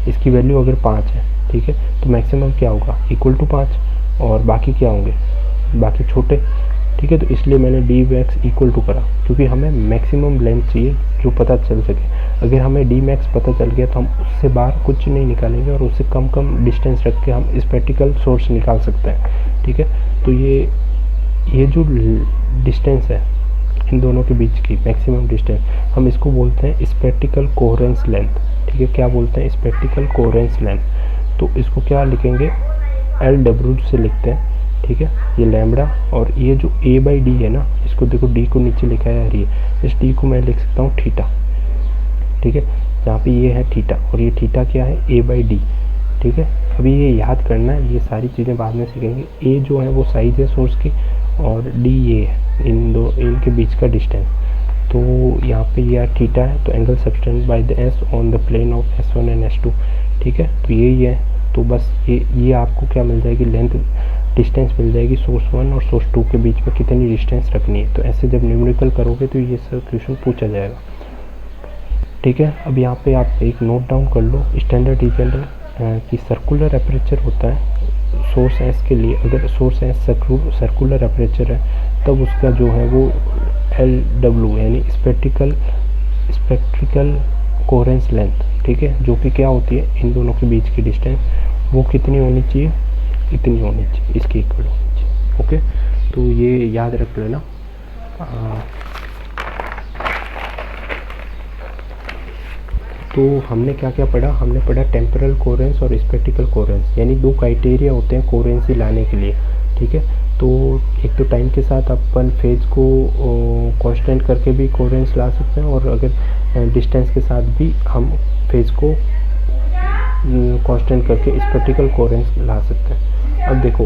इसकी वैल्यू अगर 5 है, ठीक है, तो मैक्सिमम क्या होगा, इक्वल टू 5, और बाकी क्या होंगे, बाकी छोटे, ठीक है। तो इसलिए मैंने डी मैक्स इक्वल टू करा, क्योंकि हमें मैक्सिमम लेंथ चाहिए जो पता चल सके। अगर हमें डी मैक्स पता चल गया तो हम उससे बाहर कुछ नहीं निकालेंगे, और उससे कम डिस्टेंस रख के हम स्पेक्ट्रिकल सोर्स निकाल सकते हैं, ठीक है। तो ये जो डिस्टेंस है इन दोनों के बीच की मैक्सिमम डिस्टेंस, हम इसको बोलते हैं स्पेक्ट्रिकल कोहेरेंस लेंथ, ठीक है। क्या बोलते हैं, स्पेक्ट्रिकल कोहेरेंस लेंथ। तो इसको क्या लिखेंगे, एल डब्ल्यू से लिखते हैं, ठीक है, ये लैम्बडा। और ये जो ए बाई डी है ना, इसको देखो डी को नीचे लिखा है यार, ये इस डी को मैं लिख सकता हूँ थीटा, ठीक है। यहाँ पे ये है थीटा, और ये थीटा क्या है, ए बाई डी, ठीक है। अभी ये याद करना है, ये सारी चीज़ें बाद में सीखेंगे। ए जो है वो साइज है सोर्स की, और डी ये है, इनके बीच का डिस्टेंस। तो यहाँ पे ये थीटा है, तो angle subtended by the S on the plane of S1 and S2, ठीक है। तो यही है। तो बस ये आपको क्या मिल जाएगी, लेंथ डिस्टेंस मिल जाएगी सोर्स 1 और सोर्स 2 के बीच में कितनी डिस्टेंस रखनी है। तो ऐसे जब न्यूमेरिकल करोगे तो ये सब क्वेश्चन पूछा जाएगा, ठीक है। अब यहाँ पे आप एक नोट डाउन कर लो, स्टैंडर्ड डिवीजन कि सर्कुलर एपरेचर होता है सोर्स एस के लिए। अगर सोर्स एस सर्कुलर एपरेचर है तब उसका जो है वो एल डब्ल्यू यानी स्पेक्ट्रिकल कोहेरेंस लेंथ, ठीक है, जो कि क्या होती है इन दोनों के बीच की डिस्टेंस, वो कितनी होनी चाहिए, इतनी होनी चाहिए, इसके इक्वल होनी चाहिए, ओके। तो ये याद रख लेना। तो हमने क्या क्या पढ़ा, हमने पढ़ा टेम्पोरल कोहेरेंस और स्पेक्ट्रिकल कोहेरेंस, यानी दो क्राइटेरिया होते हैं कोहेरेंसी लाने के लिए, ठीक है। तो एक तो टाइम के साथ अपन फेज को कांस्टेंट करके भी कोहेरेंस ला सकते हैं, और अगर डिस्टेंस के साथ भी हम फेज को कांस्टेंट करके स्पेक्ट्रिकल कोहेरेंस ला सकते हैं। अब देखो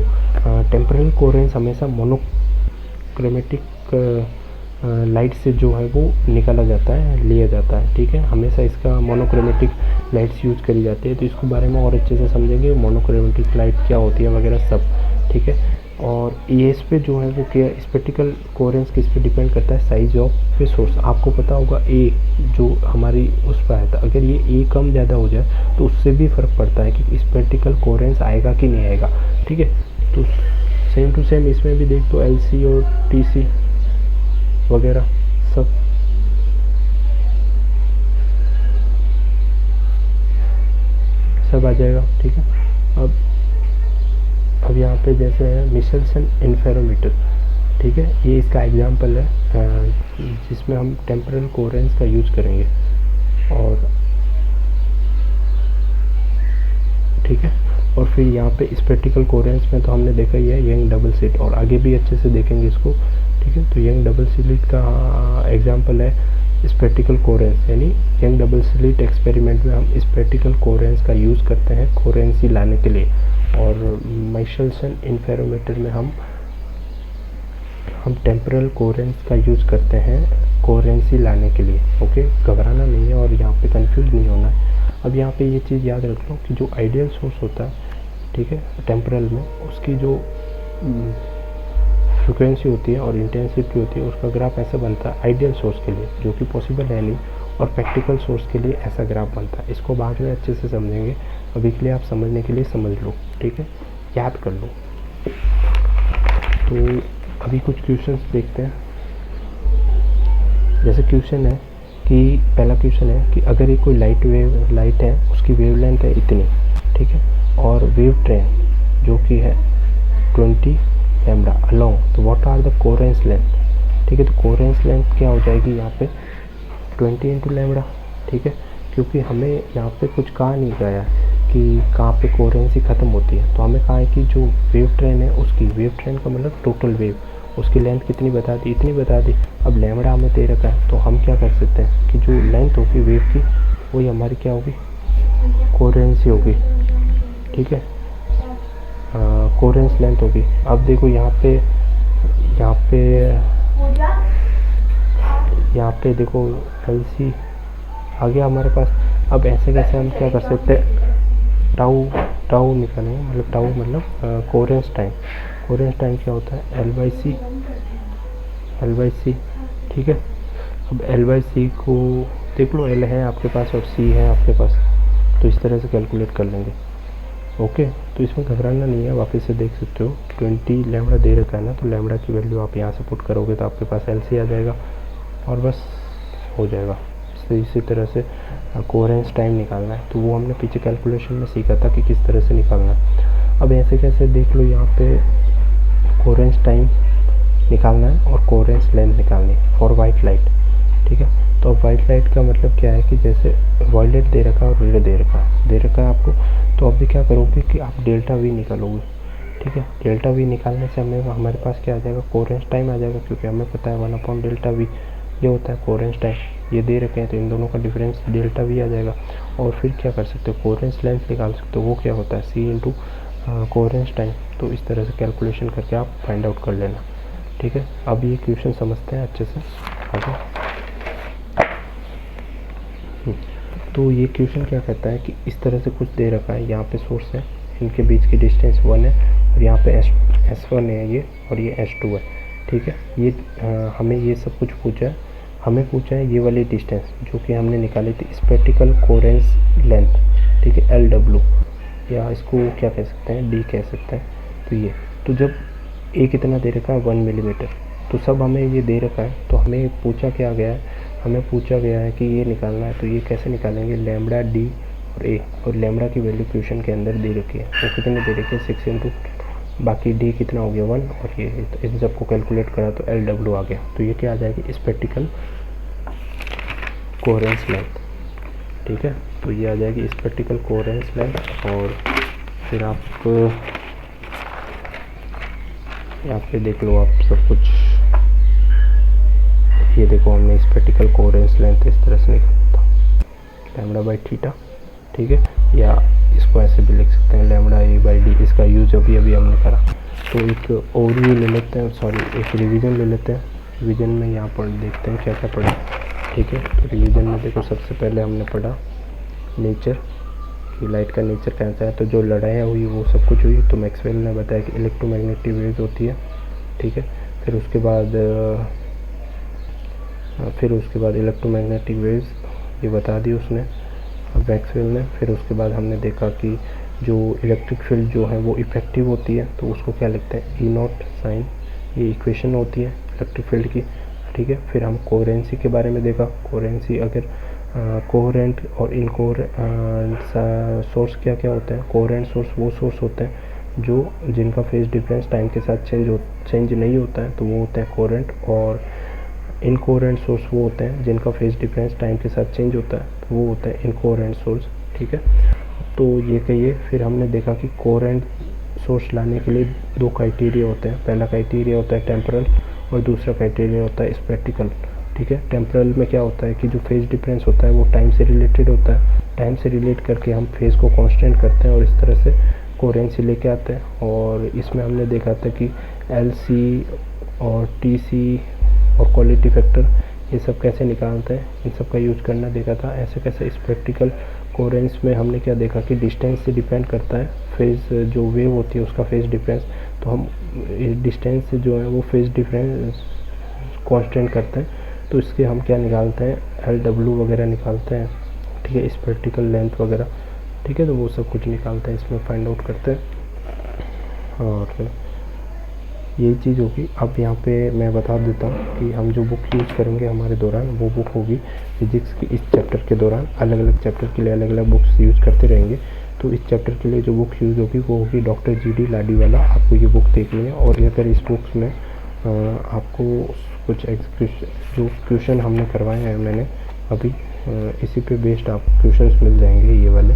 टेम्पोरल कोहेरेंस हमेशा मोनोक्रोमेटिक लाइट से जो है वो निकाला जाता है, लिया जाता है, ठीक है। हमेशा इसका मोनोक्रोमेटिक लाइट्स यूज करी जाती है, तो इसको बारे में और अच्छे से समझेंगे, मोनोक्रोमेटिक लाइट क्या होती है वगैरह सब, ठीक है। और ये इस पे जो है वो क्या, स्पेक्ट्रिकल कोहेरेंस किस पे डिपेंड करता है, साइज ऑफ पे सोर्स। आपको पता होगा ए जो हमारी उस पर आया था, अगर ये ए कम ज़्यादा हो जाए तो उससे भी फ़र्क पड़ता है कि स्पेक्ट्रिकल कोहेरेंस आएगा कि नहीं आएगा, ठीक है। तो सेम टू सेम इसमें भी देख तो एल सी और टी सी वगैरह सब आ जाएगा, ठीक है। अब यहाँ पे जैसे है मिशेल्सन इंटरफेरोमीटर, ठीक है, ये इसका एग्जांपल है जिसमें हम टेम्पोरल कोहेरेंस का यूज करेंगे, और ठीक है। और फिर यहाँ पे स्पेक्ट्रिकल कोहेरेंस में तो हमने देखा ही है यंग डबल स्लिट, और आगे भी अच्छे से देखेंगे इसको, ठीक है। तो यंग डबल स्लिट का एग्जांपल है स्पेक्ट्रिकल कोहेरेंस, यानी यंग डबल स्लिट एक्सपेरिमेंट में हम स्पेक्ट्रिकल कोहेरेंस का यूज़ करते हैं कोहेरेंसी लाने के लिए, और मिशेल्सन इंटरफेरोमीटर में हम टेम्पोरल कोहेरेंस का यूज़ करते हैं कोहेरेंसी लाने के लिए, ओके। घबराना नहीं है और यहाँ पे कंफ्यूज नहीं होना है। अब यहाँ पे ये चीज़ याद रख लो कि जो आइडियल सोर्स होता है, ठीक है, टेम्पोरल में, उसकी जो फ्रिक्वेंसी होती है और इंटेंसिटी होती है, उसका ग्राफ ऐसा बनता है आइडियल सोर्स के लिए, जो कि पॉसिबल है नहीं, और प्रैक्टिकल सोर्स के लिए ऐसा ग्राफ बनता है। इसको बाद में अच्छे से समझेंगे, अभी के लिए आप समझने के लिए समझ लो, ठीक है, याद कर लो। तो अभी कुछ क्वेश्चंस देखते हैं। जैसे क्वेश्चन है कि पहला क्वेश्चन है कि अगर एक कोई लाइट है, उसकी वेवलेंथ है इतनी, ठीक है, और वेव ट्रेन जो कि है 20 लैम्बडा अलोंग, तो what are the coherence length, ठीक है। तो कोहेरेंस लेंथ क्या हो जाएगी यहाँ पे 20 इंटू लैम्बडा, ठीक है, क्योंकि हमें यहाँ पे कुछ कहा नहीं गया कि कहाँ पे कोहेरेंसी ख़त्म होती है। तो हमें कहा है कि जो वेव ट्रेन है उसकी, वेव ट्रेन का मतलब टोटल वेव, उसकी लेंथ कितनी बता दी, इतनी बता दी। अब लैम्बडा हमें दे रखा है, तो हम क्या कर सकते हैं कि जो लेंथ होगी वेव की वही हमारी क्या होगी, कोहेरेंसी होगी, ठीक है, कोहेरेंस लेंथ होगी। अब देखो यहाँ पे देखो LC आ गया हमारे पास। अब ऐसे कैसे हम क्या कर सकते हैं, टाउ निकालेंगे, मतलब टाउ मतलब कोहेरेंस टाइम। कोहेरेंस टाइम क्या होता है, L बाई सी, ठीक है। अब L बाई सी को देख लो, L है आपके पास और C है आपके पास, तो इस तरह से कैलकुलेट कर लेंगे। ओके, तो इसमें घबराना नहीं है, वापस से देख सकते हो 20 लैम्बडा दे रखा है ना, तो लैम्बडा की वैल्यू आप यहाँ से पुट करोगे तो आपके पास LC आ जाएगा और बस हो जाएगा। इसी तरह से कोहेरेंस टाइम निकालना है, तो वो हमने पीछे कैलकुलेशन में सीखा था कि किस तरह से निकालना है। अब ऐसे कैसे देख लो, यहाँ पे कोहेरेंस टाइम निकालना है और कोहेरेंस लेंथ निकालनी है फॉर वाइट लाइट, ठीक है। तो अब वाइट लाइट का मतलब क्या है कि जैसे वायलेट दे रखा है और रेड दे रखा है आपको, तो अभी क्या करोगे कि आप डेल्टा वी निकालोगे, ठीक है। डेल्टा वी निकालने से हमारे पास क्या आ जाएगा, कोहेरेंस टाइम आ जाएगा, क्योंकि हमें पता है 1 डेल्टा वी ये होता है कोहेरेंस टाइम। ये दे रखे हैं तो इन दोनों का डिफरेंस डेल्टा वी आ जाएगा। और फिर क्या कर सकते हो, कोहेरेंस लेंथ निकाल सकते हो, वो क्या होता है C इंटू कोहेरेंस टाइम। तो इस तरह से कैलकुलेशन करके आप फाइंड आउट कर लेना, ठीक है। अब ये क्वेश्चन समझते हैं अच्छे से आगे। तो ये क्वेश्चन क्या कहता है कि इस तरह से कुछ दे रखा है, यहाँ पे सोर्स है, इनके बीच की डिस्टेंस 1 है और यहाँ पे S1 है ये, और ये S2 है, ठीक है। ये हमें ये सब कुछ पूछा है, हमें पूछा है ये वाली डिस्टेंस जो कि हमने निकाली थी, स्पेक्टिकल कोहेरेंस लेंथ, ठीक है, LW, या इसको क्या कह सकते हैं, D कह सकते हैं। तो ये, तो जब A कितना दे रखा है 1 मिलीमीटर, तो सब हमें ये दे रखा है, तो हमें पूछा क्या गया है, हमें पूछा गया है कि ये निकालना है। तो ये कैसे निकालेंगे, लैम्बडा D और A, और लैम्बडा की वैल्यू क्वेश्चन के अंदर दे रखी है, वो कितने दे रखी है 6 इंटू, बाकी D कितना हो गया 1, और ये तो इन सबको कैलकुलेट करा तो LW आ गया। तो ये क्या आ जाएगी, स्पेक्टिकल कोहेरेंस लेंथ, ठीक है। तो ये आ जाएगी स्पेक्टिकल कोहेरेंस लेंथ। और फिर आप यहाँ पे देख लो आप सब कुछ, ये देखो हमने स्पेक्टिकल कोहेरेंस लेंथ इस तरह से निकाला था, लैम्बडा बाई थीटा, ठीक है, या इसको ऐसे भी लिख सकते हैं लैम्बडा A बाई D। इसका यूज अभी हमने करा। तो एक ओवरव्यू ले लेते हैं, सॉरी एक रिवीजन ले लेते हैं। रिवीजन में यहाँ पर देखते हैं क्या क्या पढ़ा, ठीक है। तो रिवीजन में देखो, सबसे पहले हमने पढ़ा नेचर, कि लाइट का नेचर कैसा है, तो जो लड़ाइयाँ हुई वो सब कुछ हुई। तो मैक्सवेल ने बताया कि इलेक्ट्रोमैग्नेटिक वेव्स होती है, ठीक है। फिर उसके बाद इलेक्ट्रोमैग्नेटिक वेव्स ये बता दी उसने, मैक्सवेल ने। फिर उसके बाद हमने देखा कि जो इलेक्ट्रिक फील्ड जो है वो इफेक्टिव होती है, तो उसको क्या लिखते हैं, E0 साइन, ये इक्वेशन होती है इलेक्ट्रिक फील्ड की, ठीक है। फिर हम कोहेरेंसी के बारे में देखा, कोहेरेंसी अगर कोहेरेंट और इनकोहेरेंट सोर्स क्या क्या होते हैं। कोहेरेंट सोर्स वो सोर्स होते हैं जिनका फेज डिफरेंस टाइम के साथ चेंज नहीं होता है, तो वो होते हैं कोहेरेंट। और इनकोहेरेंट सोर्स वो होते हैं जिनका फेज डिफरेंस टाइम के साथ चेंज होता है, तो वो होते हैं इनकोहेरेंट सोर्स, ठीक है। तो ये कहिए। फिर हमने देखा कि कोहेरेंट सोर्स लाने के लिए 2 क्राइटेरिया होते हैं। पहला क्राइटेरिया होता है टेम्पोरल और दूसरा क्राइटेरिया होता है स्पेक्टिकल, ठीक है। टेम्पोरल में क्या होता है कि जो फेज डिफरेंस होता है वो टाइम से रिलेटेड होता है, टाइम से रिलेट करके हम फेज को कांस्टेंट करते हैं और इस तरह से कोहेरेंसी लेके आते हैं। और इसमें हमने देखा था कि LC और TC और क्वालिटी फैक्टर ये सब कैसे निकालते हैं, इन सब का यूज करना देखा था। ऐसे कैसे स्पेक्टिकल कोहेरेंस में हमने क्या देखा कि डिस्टेंस से डिपेंड करता है फेज, जो वेव होती है उसका फेज डिफरेंस, तो हम डिस्टेंस से जो है वो फेज डिफरेंस कांस्टेंट करते हैं, तो इसके हम क्या निकालते हैं, LW वगैरह निकालते हैं, ठीक है, स्पेक्टिकल लेंथ वगैरह, ठीक है। तो वो सब कुछ निकालते हैं, इसमें फाइंड आउट करते हैं। और यही चीज़ होगी। अब यहाँ पे मैं बता देता हूँ कि हम जो बुक यूज़ करेंगे हमारे दौरान, वो बुक होगी फिजिक्स की। इस चैप्टर के दौरान अलग अलग चैप्टर के लिए अलग अलग बुक्स यूज़ करते रहेंगे। तो इस चैप्टर के लिए जो बुक यूज़ होगी वो होगी डॉक्टर GD लाडीवाला। आपको ये बुक देखनी है। और अगर इस बुक्स में आपको कुछ जो क्वेश्चन हमने करवाए हैं मैंने अभी, इसी पे बेस्ड आपको क्वेश्चंस मिल जाएंगे ये वाले,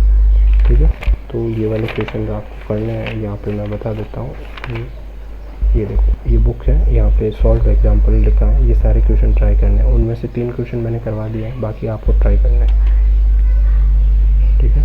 ठीक है। तो ये वाले क्वेश्चन आपको करने हैं, यहाँ पे मैं बता देता हूँ। ये देखो, ये बुक है, यहाँ पे सॉल्व एग्जाम्पल लिखा है, ये सारे क्वेश्चन ट्राई करने हैं। उनमें से 3 क्वेश्चन मैंने करवा दिए हैं, बाकी आपको ट्राई करना है, ठीक है।